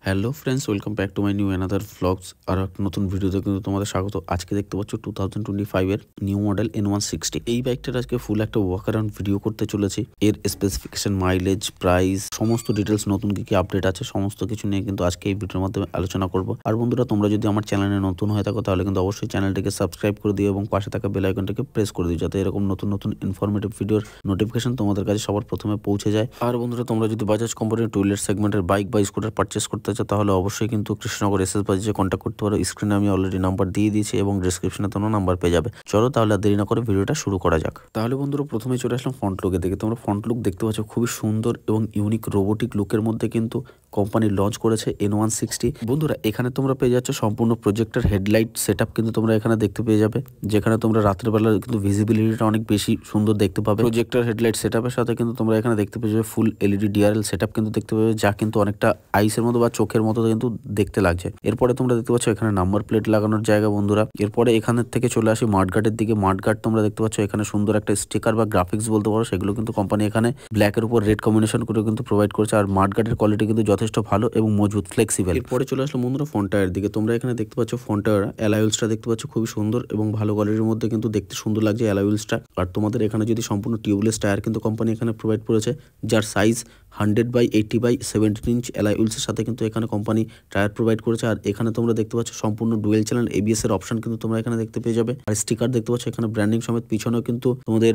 Hello friends, welcome back to my new another vlogs. আর একটা নতুন ভিডিওতে কিন্তু তোমাদের স্বাগত। আজকে দেখতে পাচ্ছ 2025-এর নিউ মডেল N160। এই বাইকটার আজকে ফুল একটা ওয়াক অ্যারাউন্ড ভিডিও করতে চলেছি। এর স্পেসিফিকেশন, মাইলেজ, প্রাইস, সমস্ত ডিটেলস, নতুন কি আপডেট আছে, সমস্ত কিছু নিয়ে কিন্তু আজকে এই ভিডিওর মাধ্যমে আলোচনা করব। আর বন্ধুরা, তোমরা যদি আমার চ্যানেলে নতুন হয়ে থাকো তাহলে কিন্তু অবশ্যই চ্যানেলটিকে সাবস্ক্রাইব করে দিও এবং পাশে থাকা বেল আইকনটাকে প্রেস করে দিও, যাতে এরকম নতুন নতুন ইনফরমেটিভ ভিডিওর নোটিফিকেশন তোমাদের কাছে সবার প্রথমে পৌঁছে যায়। আর বন্ধুরা, তোমরা যদি বাজাজ কোম্পানির টু হুইলার সেগমেন্টের বাইক বা স্কুটার পারচেস করতে চাও তাহলে অবশ্যই কিন্তু কৃষ্ণনগর এসএস বাজাজে কন্ট্যাক্ট করতে পারো। স্ক্রিনে আমি অলরেডি নাম্বার দিয়ে দিয়েছি এবং ডিসক্রিপশনে তোমরা নাম্বার পেয়ে যাবে। চলো তাহলে আর দেরি না করে ভিডিওটা শুরু করা যাক। তাহলে বন্ধুরা, প্রথমে চলে আসলাম ফ্রন্ট লুকের দিকে। তোমরা ফ্রন্ট লুক দেখতে পাচ্ছ, খুবই সুন্দর এবং ইউনিক রোবোটিক লুকের মধ্যে কিন্তু কোম্পানি লঞ্চ করেছে N160। বন্ধুরা, এখানে তোমরা পেয়ে যাচ্ছ সম্পূর্ণ প্রজেক্টর হেডলাইট সেটআপ কিন্তু তোমরা এখানে দেখতে পেয়ে যাবে, যেখানে তোমরা রাতের বেলা কিন্তু ভিজিবিলিটিটা অনেক বেশি সুন্দর দেখতে পাবে। প্রজেক্টর হেডলাইট সেটআপের সাথে কিন্তু তোমরা এখানে দেখতে পেয়ে যাবে ফুল এলইডি ডিআরএল সেটআপ কিন্তু দেখতে পাবে, যা কিন্তু অনেকটা আইসের মতো বা চোখের মতো কিন্তু দেখতে লাগছে। এরপরে তোমরা দেখতে পাচ্ছ এখানে নাম্বার প্লেট লাগানোর জায়গা বন্ধুরা। এরপরে এখানের থেকে চলে আসি মাঠগার্ডের দিকে। মাঠগার্ড তোমরা দেখতে পাচ্ছ এখানে সুন্দর একটা স্টিকার বা গ্রাফিক্স বলতে পারো, সেগুলো কিন্তু কোম্পানি এখানে ব্ল্যাকের উপর রেড কম্বিনেশন করে কিন্তু প্রোভাইড করছে। আর মাঠগার্ডের কোয়ালিটি কিন্তু যথেষ্ট ভালো এবং মজবুত, ফ্লেক্সিবল। এরপরে চলে আসলো বন্ধুরা ফ্রন্ট টায়ার দিকে। তোমরা এখানে দেখতে পাচ্ছ ফ্রন্ট টায়ার অ্যালয় দেখতে পাচ্ছ, খুবই সুন্দর এবং ভালো কোয়ালিটির মধ্যে কিন্তু দেখতে সুন্দর লাগছে অ্যালয় হুইলসটা। আর তোমাদের এখানে যদি সম্পূর্ণ টিউবলেস টায়ার কিন্তু কোম্পানি এখানে প্রোভাইড করেছে, যার সাইজ 100/80/17 ইঞ্চ অ্যালয় হুইলসের সাথে কিন্তু এখানে কোম্পানি টায়ার প্রোভাইড করেছে। আর এখানে তোমরা দেখতে পাচ্ছ সম্পূর্ণ ডুয়েল চ্যানেল এবিএস এর অপশন কিন্তু তোমরা এখানে দেখতে পেয়ে যাবে। আর স্টিকার দেখতে পাচ্ছ এখানে ব্র্যান্ডিং সমেত, পিছনেও কিন্তু তোমাদের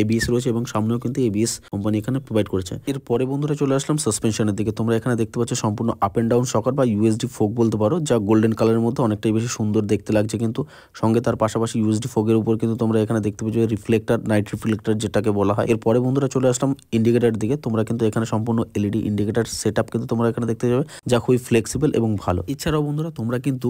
এবিএস রয়েছে এবং সামনেও কিন্তু এবিএস কোম্পানি এখানে প্রোভাইড করেছে। এরপরে বন্ধুরা চলে আসলাম সাসপেনশনের দিকে। তোমরা এখানে দেখতে পাচ্ছ সম্পূর্ণ আপ এন্ড ডাউন শকার বা ইউএসডি ফোক বলতে পারো, যা গোল্ডেন কালারের মধ্যে অনেকটাই বেশি সুন্দর দেখতে লাগছে। কিন্তু সঙ্গে তার পাশাপাশি ইউএসডি ফোকের উপর কিন্তু তোমরা এখানে দেখতে পেয়ে যাবে রিফ্লেক্টর, নাইট রিফ্লেক্টর যেটাকে বলা হয়। এরপরে বন্ধুরা চলে আসলাম ইন্ডিকেটার দিকে। তোমরা কিন্তু এখানে সম্পূর্ণ এলইডি ইন্ডিকেটার সেটআপ কিন্তু তোমরা এখানে দেখতে যাবে, যা খুবই ফ্লেক্সিবল এবং ভালো। এছাড়াও বন্ধুরা, তোমরা কিন্তু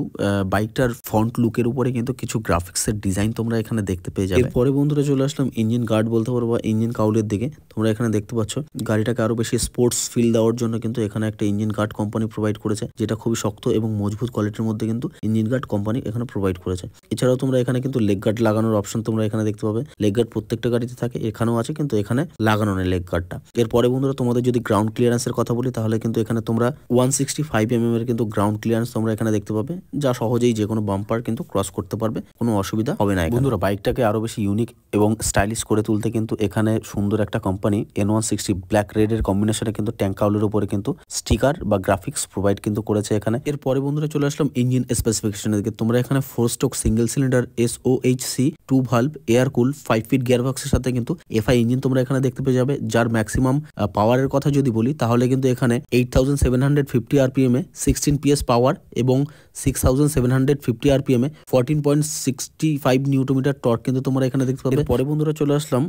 বাইকটার ফ্রন্ট লুকের উপরে কিন্তু কিছু গ্রাফিক্সের ডিজাইন তোমরা এখানে দেখতে পেয়ে যাবে। এরপরে বন্ধুরা চলে আসলাম ইঞ্জিন গার্ড বলতে পারো বা ইঞ্জিন কাউলের দিকে। তোমরা এখানে দেখতে পাচ্ছ গাড়িটাকে আরো বেশি স্পোর্টস ফিল দেওয়ার জন্য কিন্তু এখানে একটা ইঞ্জিন গার্ড কোম্পানি প্রোভাইড করেছে, যেটা খুবই শক্ত এবং মজবুত কোয়ালিটির মধ্যে কিন্তু ইঞ্জিন গার্ড কোম্পানি এখানে প্রোভাইড করেছে। এছাড়াও তোমরা এখানে কিন্তু লেগ গার্ড লাগানোর অপশন তোমরা এখানে দেখতে পাবে। লেগ গার্ড প্রত্যেকটা গাড়িতে থাকে, এখানেও আছে, কিন্তু এখানে লাগানো নেই লেগ গার্ডটা। এরপরে বন্ধুরা, তোমাদের যদি গ্রাউন্ড ক্লিয়ারেন্সের কথা বলি তাহলে কিন্তু এখানে তোমরা 165 এর কিন্তু গ্রাউন্ড ক্লিয়ারেন্স তোমরা এখানে দেখতে পাবে, যা সহজেই যে কোনো বাম্পার কিন্তু ক্রস করতে পারবে, কোনো অসুবিধা হবে না। বন্ধুরা, বাইকটাকে আরো বেশি ইউনিক এবং স্টাইলিশ করে তুলতে কিন্তু এখানে সুন্দর একটা কোম্পানি N160 ব্ল্যাক রেড এর কম্বিনেশনে কিন্তু ট্যাঙ্ক কাউলের উপরে কিন্তু স্টিকার বা গ্রাফিক্স প্রোভাইড কিন্তু করেছে এখানে। এরপরে বন্ধুরা চলে আসলাম ইঞ্জিন স্পেসিফিকেশনের দিকে। তোমরা এখানে 4 stroke single cylinder SOHC 2 valve air cool 5 ফিট গিয়ারবক্সের সাথে কিন্তু FI ইঞ্জিন তোমরা এখানে দেখতে পেয়ে যাবে, যার ম্যাক্সিমাম পাওয়ারের কথা যদি বলি তাহলে কিন্তু এখানে 8750 RPM এ 16 PS পাওয়ার এবং 6750 RPM এ 14.65 নিউটন টর্ক কিন্তু তোমরা এখানে দেখতে পাবে। পরে বন্ধুরা চলে আসলাম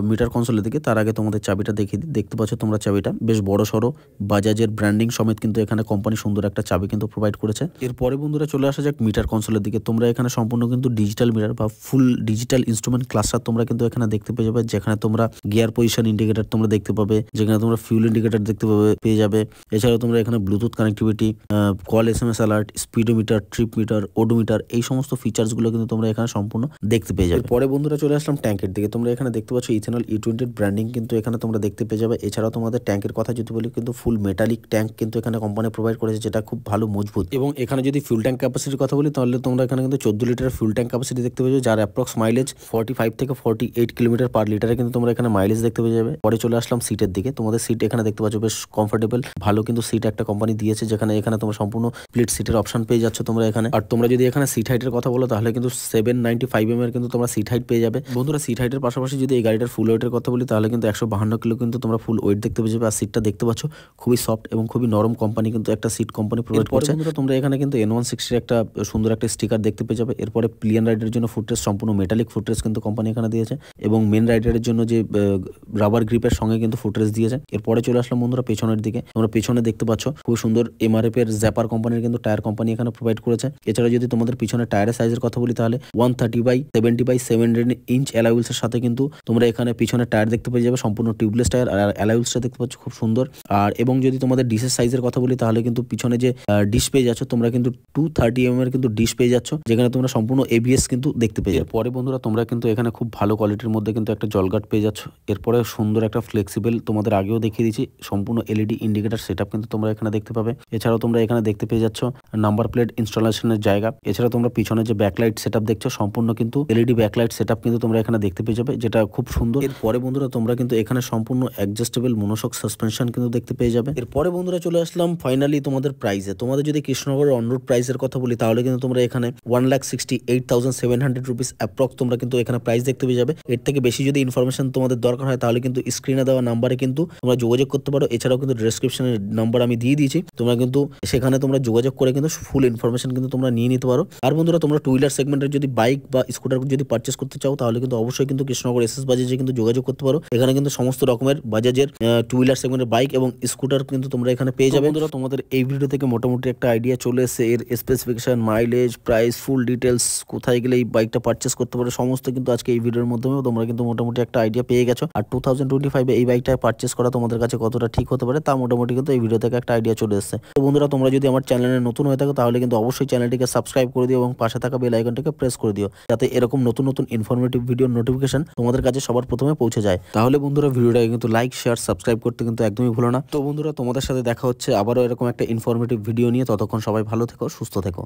মিটার কনসোলের দিকে। তার আগে তোমাদের চাবিটা দেখিয়ে দিই। দেখতে পাচ্ছ তোমরা চাবিটা বেশ বড় সড়ো, বাজাজের ব্র্যান্ডিং সমেত কিন্তু এখানে কোম্পানি সুন্দর একটা চাবি কিন্তু প্রোভাইড করেছে। এরপরে বন্ধুরা চলে আসা যাক মিটার কনসোলের দিকে। তোমরা এখানে সম্পূর্ণ কিন্তু ডিজিটাল মিটার বা ফুল ডিজিটাল ইনস্ট্রুমেন্ট ক্লাস্টার তোমরা কিন্তু এখানে দেখতে পেয়ে যাবে, যেখানে তোমরা গিয়ার পজিশন ইন্ডিকেটর তোমরা দেখতে পাবে, যেখানে তোমরা ফিউল ইন্ডিকেটর দেখতে পেয়ে যাবে। এছাড়াও তোমরা এখানে Bluetooth connectivity, call SMS alert, speedometer, trip meter, odometer, এই সমস্ত ফিচার্স গুলো কিন্তু তোমরা এখানে সম্পূর্ণ দেখতে পেয়ে যাবে। পরে বন্ধুরা চলে আসলাম ট্যাঙ্কের দিকে। তোমরা এখানে দেখতে পাচ্ছ ইথেনল E20 ব্র্যান্ডিং কিন্তু এখানে তোমরা দেখতে পেয়ে যাবে। এছাড়াও তোমাদের ট্যাঙ্কের কথা যদি বলি কিন্তু ফুল মেটালিক ট্যাঙ্ক কিন্তু এখানে কোম্পানি প্রোভাইড করেছে, যেটা খুব ভালো মজবুত। এবং এখানে যদি ফিউল ট্যাঙ্ক ক্যাপাসিটির কথা বলি তাহলে তোমরা এখানে কিন্তু 14 লিটার ফিউল ট্যাঙ্ক ক্যাপাসিটি দেখতে পেয়ে যাবে, যার অ্যাপ্রক্স মাইলেজ 45 থেকে 48 কিলোমিটার পার লিটারে কিন্তু তোমরা এখানে মাইলেজ দেখতে পেয়ে যাবে। পরে চলে আসলাম সিটের দিকে। তোমাদের সিট এখানে দেখতে পাচ্ছ বেশ কমফোর্টেবল, ভালো কিন্তু সিট একটা কোম্পানি দিয়েছে, যেখানে এখানে তোমরা সম্পূর্ণ স্প্লিট সিটের অপশন পেয়ে যাচ্ছ তোমরা এখানে। আর তোমরা যদি এখানে সিট হাইটের কথা বলো তাহলে কিন্তু 795 এর কিন্তু তোমরা সিট হাইট পেয়ে যাবে। বন্ধুরা, সিট হাইটের পাশাপাশি যদি এই গাড়িটার ফুল ওয়েটের কথা বলি তাহলে কিন্তু 152 কিলো কিন্তু তোমরা ফুল ওয়েট দেখতে পেয়ে যাবে। আর সিটটা দেখতে পাচ্ছ খুবই সফট এবং খুবই নরম, কোম্পানি কিন্তু একটা সিট কোম্পানি প্রোভাইড করছে। তোমরা এখানে কিন্তু N160 একটা সুন্দর একটা স্টিকার দেখতে পেয়ে যাবে। এরপরে প্লিয়ান রাইডের জন্য ফুটরেস্ট, সম্পূর্ণ মেটালিক ফুটরেস্ট কিন্তু কোম্পানি এখানে দিয়েছে এবং মেন রাইডারের জন্য যে রাবার গ্রিপের সঙ্গে কিন্তু ফুটরেস্ট দিয়েছে। এরপরে চলে আসলাম বন্ধুরা পেছনের দিকে। তোমরা পেছনে দেখতে পাচ্ছ খুব সুন্দর MRF এর জ্যাপার কোম্পানির কিন্তু টায়ার কোম্পানি এখানে এখানে প্রোভাইড করেছে। এছাড়া যদি তোমাদের পিছনে টায়ারের সাইজের কথা বলি তাহলে 130/70/700 ইঞ্চ অ্যালাউইলসের সাথে কিন্তু তোমরা এখানে পিছনে টায়ার দেখতে পেয়ে যাবে, সম্পূর্ণ টিউবলেস টায়ার। আর অ্যালাউইলসটা দেখতে পাচ্ছ খুব সুন্দর। আর এবং যদি তোমাদের ডিশের সাইজের কথা বলি তাহলে কিন্তু পিছনে যে ডিশ পেয়ে যাচ্ছ তোমরা কিন্তু 230 এর কিন্তু ডিশ পেয়ে যাচ্ছ, যেখানে তোমরা সম্পূর্ণ এবিএস কিন্তু দেখতে পেয়ে যাবে। পরে বন্ধুরা তোমরা কিন্তু এখানে খুব ভালো কোয়ালিটির মধ্যে কিন্তু একটা জলগার্ড পেয়ে যাচ্ছ। এরপরে সুন্দর একটা ফ্লেক্সিবল, তোমাদের আগেও দেখিয়ে দিয়েছি, সম্পূর্ণ এলইডি ইন্ডিকেটর সেটআপ কিন্তু তোমরা এখানে দেখতে পাবে। এছাড়াও তোমরা এখানে দেখতে পেয়ে যাচ্ছ নাম্বার প্লেট ইনস্টলেশনের জায়গা। এছাড়া তোমরা পিছনে যে ব্যাকলাইট সেটআপ দেখছো সম্পূর্ণ কিন্তু এলইডি ব্যাকলাইট সেটআপ কিন্তু তোমরা এখানে দেখতে পেয়ে যাবে, যেটা খুব সুন্দর। এরপরে বন্ধুরা তোমরা কিন্তু এখানে সম্পূর্ণ অ্যাডজাস্টেবল মনোশক সাসপেনশন কিন্তু দেখতে পেয়ে যাবে। এরপরে বন্ধুরা চলে আসলাম ফাইনালি তোমাদের প্রাইসে। তোমাদের যদি কৃষ্ণনগরের অনরোড প্রাইসের কথা বলি তাহলে কিন্তু তোমরা এখানে 1,68,700 রুপিস অ্যাপ্রক্স তোমরা কিন্তু এখানে প্রাইস দেখতে পেয়ে যাবে। এর থেকে বেশি যদি ইনফরমেশন তোমাদের দরকার হয় তাহলে কিন্তু স্ক্রিনে দেওয়া নাম্বারে কিন্তু তোমরা যোগাযোগ করতে পারো। এছাড়াও কিন্তু ডেসক্রিপশনের নাম্বার আমি দিয়ে দিয়েছি, তোমরা কিন্তু সেখানে তোমরা যোগাযোগ করে কিন্তু ফুল ইনফরমেশন কিন্তু তোমরা নিয়ে নিতে পারো। আর বন্ধুরা তোমরা টু হুইলার সেগমেন্টের যদি বাইক বা স্কুটার যদি পারচেস করতে চাও তাহলে কিন্তু অবশ্যই কিন্তু কৃষ্ণনগর এসএস বাজাজে কিন্তু যোগাযোগ করতে পারো। এখানে কিন্তু সমস্ত রকমের বাজাজের টু হুইলার সেগমেন্টের বাইক এবং স্কুটার কিন্তু তোমরা এখানে পেয়ে যাবে। বন্ধুরা তোমাদের এই ভিডিও থেকে মোটামুটি একটা আইডিয়া চলে এসেছে, এর specification, mileage, price, full details, কোথায় গেলে এই বাইকটা পারচেস করতে পারো, সমস্ত কিন্তু আজকে এই ভিডিওর মাধ্যমে তোমরা কিন্তু মোটামুটি একটা আইডিয়া পেয়ে গেছো। আর 2025 এই বাইকটা পারচেস করা তোমাদের কাছে কতটা ঠিক হতে পারে তা মোটামুটি কিন্তু এই ভিডিও থেকে একটা আইডিয়া চলে এসেছে। তো বন্ধুরা তোমরা যদি আমার চ্যানেলে নতুন হয়ে থাকো তাহলে কিন্তু অবশ্যই চ্যানেলটিকে সাবস্ক্রাইব করে দিও এবং পাশে থাকা বেল আইকনটিকে প্রেস করে দিও, যাতে এরকম নতুন নতুন ইনফরমেটিভ ভিডিওর নোটিফিকেশন তোমাদের কাছে সবার প্রথমে পৌঁছে যায়। তাহলে বন্ধুরা ভিডিওটাকে কিন্তু লাইক, শেয়ার, সাবস্ক্রাইব করতে কিন্তু একদমই ভুলো না। তো বন্ধুরা তোমাদের সাথে দেখা হচ্ছে আবারও এরকম একটা ইনফরমেটিভ ভিডিও নিয়ে। ততক্ষণ সবাই ভালো থেকো, সুস্থ থেকো।